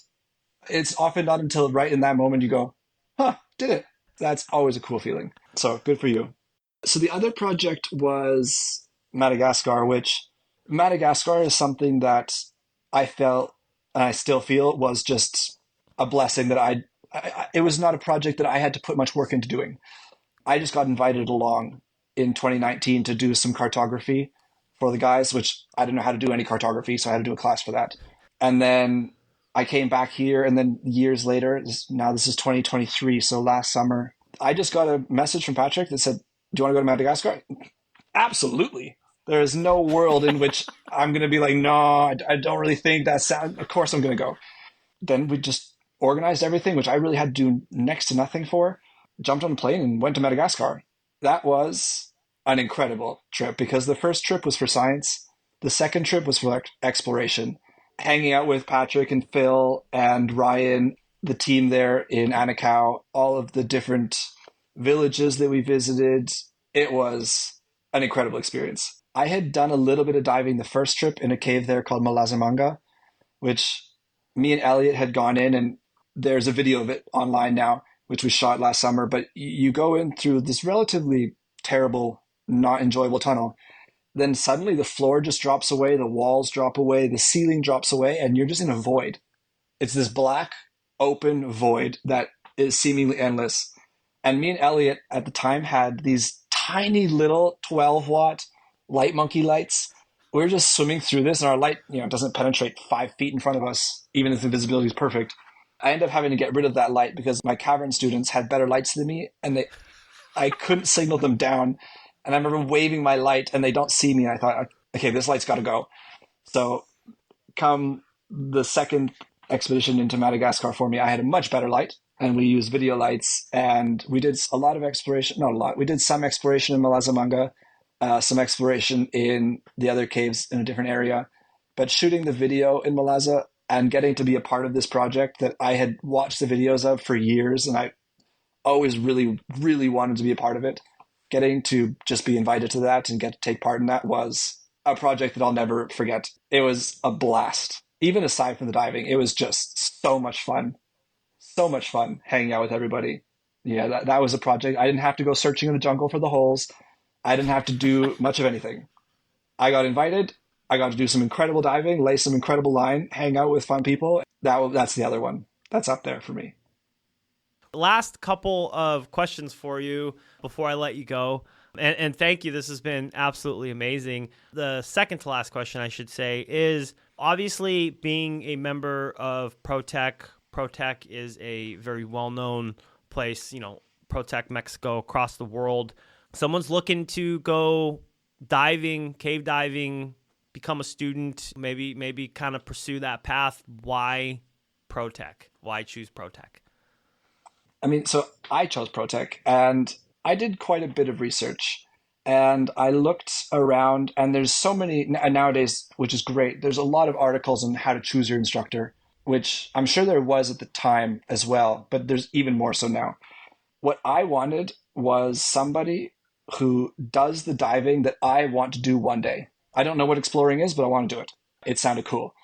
It's often not until right in that moment you go, huh, did it. That's always a cool feeling. So good for you. So the other project was Madagascar, which Madagascar is something that I felt, and I still feel, was just a blessing that it was not a project that I had to put much work into doing. I just got invited along in 2019 to do some cartography for the guys, which I didn't know how to do any cartography, so I had to do a class for that. And then I came back here, and then years later, now this is 2023, so last summer, I just got a message from Patrick that said, do you want to go to Madagascar? Absolutely. There is no world in which I'm going to be like, no, I don't really think that sounds, of course I'm going to go. Then we just organized everything, which I really had to do next to nothing for, jumped on a plane and went to Madagascar. That was an incredible trip because the first trip was for science. The second trip was for exploration. Hanging out with Patrick and Phil and Ryan, the team there in Anakau, all of the different villages that we visited. It was an incredible experience. I had done a little bit of diving the first trip in a cave there called Malazamanga, which me and Elliot had gone in, and there's a video of it online now, which we shot last summer. But you go in through this relatively terrible, not enjoyable tunnel. Then suddenly the floor just drops away, the walls drop away, the ceiling drops away, and you're just in a void. It's this black, open void that is seemingly endless. And me and Elliot at the time had these tiny little 12-watt light monkey lights. We were just swimming through this, and our light, doesn't penetrate 5 feet in front of us, even if the visibility is perfect. I ended up having to get rid of that light because my cavern students had better lights than me, and I couldn't signal them down. And I remember waving my light, and they don't see me. And I thought, okay, this light's got to go. So come the second expedition into Madagascar for me, I had a much better light, and we used video lights, and we did a lot of exploration. Not a lot. We did some exploration in Malazamanga, some exploration in the other caves in a different area. But shooting the video in Malaza and getting to be a part of this project that I had watched the videos of for years, and I always really, really wanted to be a part of it. Getting to just be invited to that and get to take part in that was a project that I'll never forget. It was a blast. Even aside from the diving, it was just so much fun. So much fun hanging out with everybody. Yeah, that was a project. I didn't have to go searching in the jungle for the holes. I didn't have to do much of anything. I got invited. I got to do some incredible diving, lay some incredible line, hang out with fun people. That's the other one. That's up there for me. Last couple of questions for you before I let you go. And thank you. This has been absolutely amazing. The second to last question, I should say, is obviously being a member of ProTech. ProTech is a very well-known place, ProTech Mexico, across the world. Someone's looking to go diving, cave diving, become a student, maybe kind of pursue that path. Why ProTech? Why choose ProTech? I mean, so I chose ProTech, and I did quite a bit of research, and I looked around, and there's so many nowadays, which is great. There's a lot of articles on how to choose your instructor, which I'm sure there was at the time as well, but there's even more so now. What I wanted was somebody who does the diving that I want to do one day. I don't know what exploring is, but I want to do it. It sounded cool.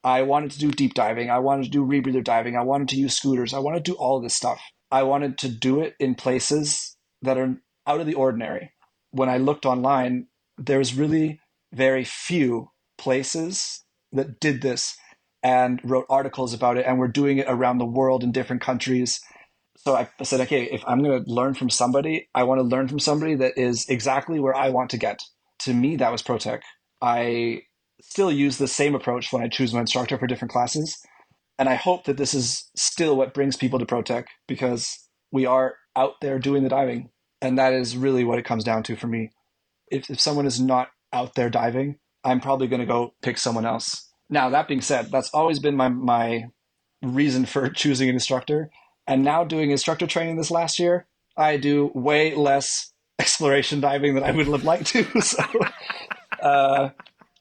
I wanted to do deep diving. I wanted to do rebreather diving. I wanted to use scooters. I wanted to do all of this stuff. I wanted to do it in places that are out of the ordinary. When I looked online, there's really very few places that did this and wrote articles about it and were doing it around the world in different countries. So I said, okay, if I'm going to learn from somebody, I want to learn from somebody that is exactly where I want to get. To me, that was ProTech. I still use the same approach when I choose my instructor for different classes. And I hope that this is still what brings people to ProTech, because we are out there doing the diving. And that is really what it comes down to for me. If someone is not out there diving, I'm probably going to go pick someone else. Now, that being said, that's always been my reason for choosing an instructor. And now doing instructor training this last year, I do way less exploration diving than I would have liked to. So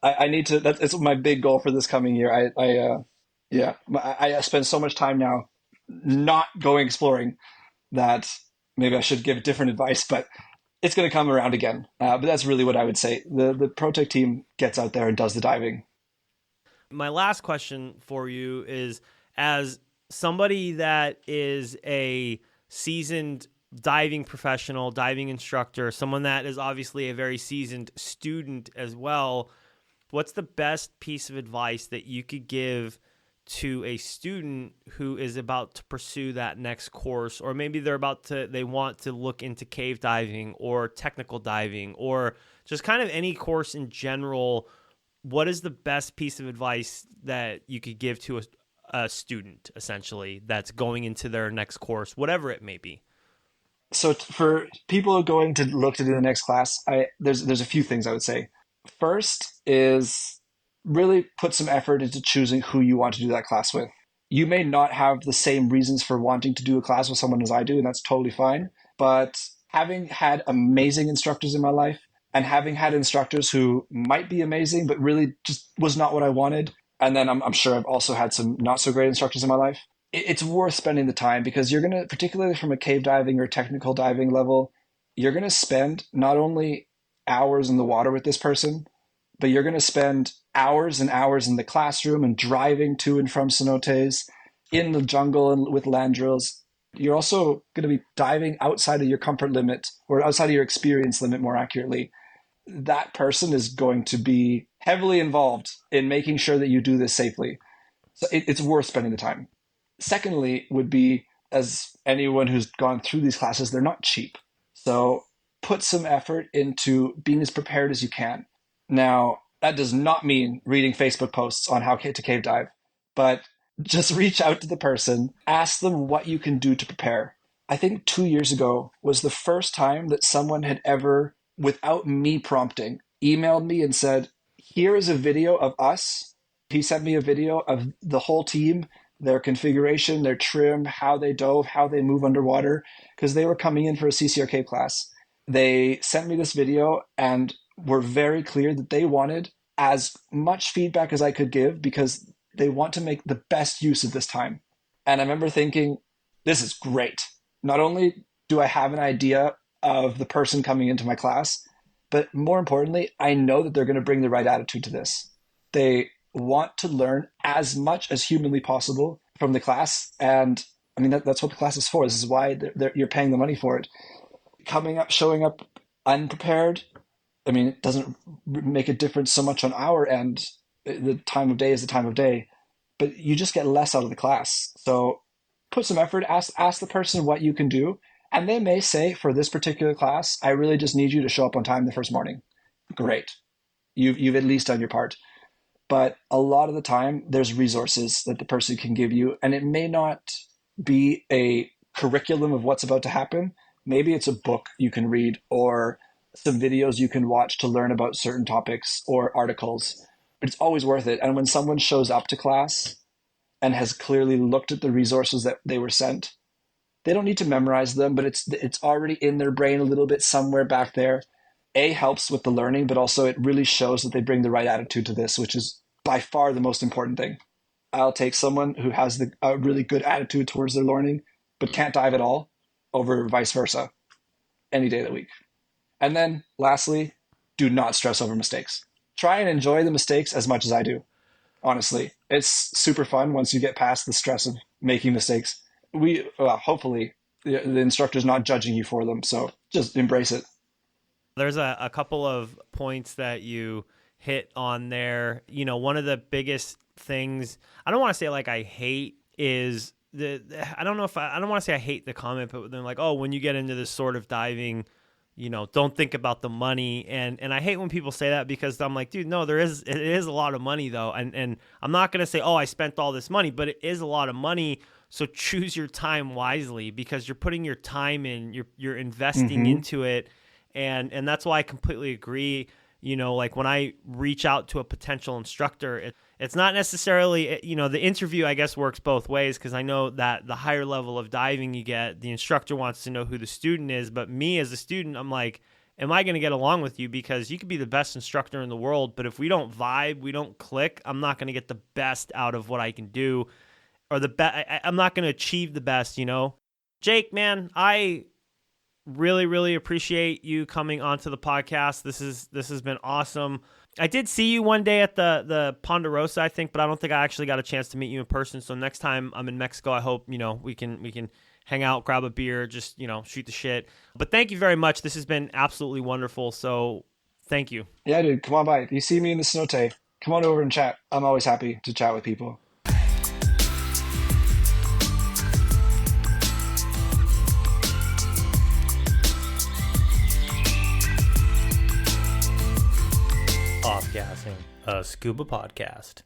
I need to, that's my big goal for this coming year. I spend so much time now not going exploring that maybe I should give different advice, but it's going to come around again. But that's really what I would say. The ProTech team gets out there and does the diving. My last question for you is, as somebody that is a seasoned diving professional, diving instructor, someone that is obviously a very seasoned student as well, what's the best piece of advice that you could give to a student who is about to pursue that next course, or maybe they want to look into cave diving or technical diving or just kind of any course in general? What is the best piece of advice that you could give to a student, essentially, that's going into their next course, whatever it may be? So for people going to look to do the next class, there's a few things I would say. First is really put some effort into choosing who you want to do that class with. You may not have the same reasons for wanting to do a class with someone as I do, and that's totally fine. But having had amazing instructors in my life, and having had instructors who might be amazing, but really just was not what I wanted, and then I'm sure I've also had some not so great instructors in my life, it's worth spending the time, because you're going to, particularly from a cave diving or technical diving level, you're going to spend not only hours in the water with this person, but you're going to spend hours and hours in the classroom and driving to and from cenotes, in the jungle and with land drills. You're also going to be diving outside of your comfort limit, or outside of your experience limit, more accurately. That person is going to be heavily involved in making sure that you do this safely. So it's worth spending the time. Secondly, would be, as anyone who's gone through these classes, they're not cheap. So put some effort into being as prepared as you can. Now, that does not mean reading Facebook posts on how to cave dive, but just reach out to the person, ask them what you can do to prepare. I think 2 years ago was the first time that someone had ever, without me prompting, emailed me and said, here is a video of us. He sent me a video of the whole team, their configuration, their trim, how they dove, how they move underwater, because they were coming in for a CCR cave class. They sent me this video and were very clear that they wanted as much feedback as I could give because they want to make the best use of this time. And I remember thinking, this is great. Not only do I have an idea of the person coming into my class, but more importantly, I know that they're going to bring the right attitude to this. They want to learn as much as humanly possible from the class. And I mean, that's what the class is for. This is why you're paying the money for it. Showing up unprepared, I mean, it doesn't make a difference so much on our end. The time of day is the time of day, but you just get less out of the class. So put some effort, ask the person what you can do. And they may say, for this particular class, I really just need you to show up on time the first morning. Great. You've at least done your part. But a lot of the time, there's resources that the person can give you, and it may not be a curriculum of what's about to happen. Maybe it's a book you can read or some videos you can watch to learn about certain topics or articles. But it's always worth it. And when someone shows up to class and has clearly looked at the resources that they were sent, they don't need to memorize them, but it's already in their brain a little bit somewhere back there. Helps with the learning, but also it really shows that they bring the right attitude to this, which is by far the most important thing. I'll take someone who has a really good attitude towards their learning, but can't dive at all, over vice versa, any day of the week. And then lastly, do not stress over mistakes. Try and enjoy the mistakes as much as I do. Honestly, it's super fun once you get past the stress of making mistakes. Hopefully the instructor's not judging you for them. So just embrace it. There's a couple of points that you hit on there. You know, one of the biggest things, I don't want to say like I hate, is I don't want to say I hate the comment, but then like, oh, when you get into this sort of diving, you know, don't think about the money. And I hate when people say that, because I'm like, dude, no, it is a lot of money though. And I'm not going to say, oh, I spent all this money, but it is a lot of money. So choose your time wisely, because you're putting your time in, you're investing into it. And that's why I completely agree. You know, like when I reach out to a potential instructor, it's not necessarily, you know, the interview, I guess, works both ways, because I know that the higher level of diving you get, the instructor wants to know who the student is. But me as a student, I'm like, am I going to get along with you? Because you could be the best instructor in the world, but if we don't vibe, we don't click, I'm not going to get the best out of what I can do, or I'm not going to achieve the best, you know? Jake, man, I really, really appreciate you coming onto the podcast. This has been awesome. I did see you one day at the Ponderosa, I think, but I don't think I actually got a chance to meet you in person. So next time I'm in Mexico, I hope, you know, we can hang out, grab a beer, just, you know, shoot the shit. But thank you very much. This has been absolutely wonderful. So thank you. Yeah, dude, come on by. If you see me in the cenote, come on over and chat. I'm always happy to chat with people. Offgassing, a scuba podcast.